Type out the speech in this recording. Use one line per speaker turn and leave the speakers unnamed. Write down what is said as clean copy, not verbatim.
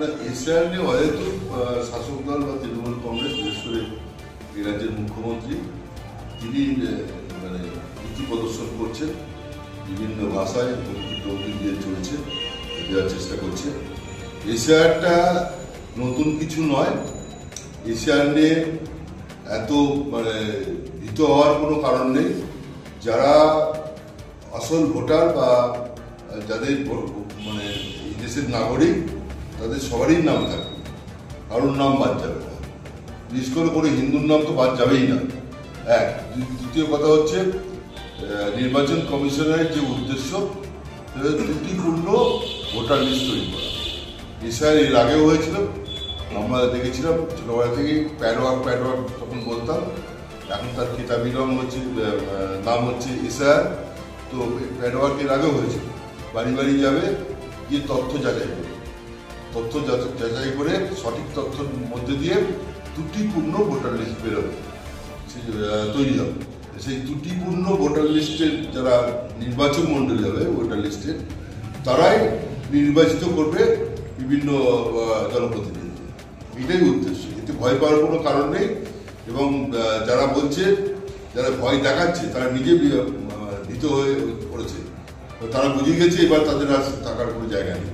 এশিয়ার নিয়ে হয়তো শাসক দল বা তৃণমূল কংগ্রেস, বিশেষ করে এই রাজ্যের মুখ্যমন্ত্রী, তিনি মানে নীতি প্রদর্শন করছেন, বিভিন্ন ভাষায় হুমকি দিয়ে চলছে, দেওয়ার চেষ্টা করছে। এশিয়ারটা নতুন কিছু নয়। এশিয়ার নিয়ে এত মানে ভীত হওয়ার কোনো কারণ নেই। যারা আসল ভোটার বা যাদের মানে এই দেশের নাগরিক, তাদের সবারই নাম থাকবে, কারোর নাম বাদ যাবে না। বিশেষ করে কোনো হিন্দুর নাম তো বাদ যাবেই না। এক। দ্বিতীয় কথা হচ্ছে নির্বাচন কমিশনের যে উদ্দেশ্য, ত্রুটিপূর্ণ ভোটার লিস্ট তৈরি করা। এশিয়ার এর আগেও হয়েছিল, আমরা দেখেছিলাম ছোটবেলা থেকেই প্যাডওয়ার্ক তখন বলতাম। এখন তার খেতাবি নাম হচ্ছে এশিয়ার। তো প্যাডওয়ার্ক এর আগেও হয়েছিল, বাড়ি বাড়ি যাবে, গিয়ে তথ্য যাচাই করে সঠিক তথ্যের মধ্যে দিয়ে ত্রুটিপূর্ণ ভোটার লিস্ট বেরোবে, তৈরি হবে। সেই ত্রুটিপূর্ণ ভোটার লিস্টের যারা নির্বাচক মণ্ডলী হবে ভোটার লিস্টের, তারাই নির্বাচিত করবে বিভিন্ন জনপ্রতিনিধি। এটাই উদ্দেশ্য। এতে ভয় পাওয়ার কোনো কারণ নেই। এবং যারা ভয় দেখাচ্ছে, তারা নিজে ভীত হয়ে পড়েছে। তারা বুঝে গেছে এবার তাদের আর থাকার কোনো জায়গা নেই।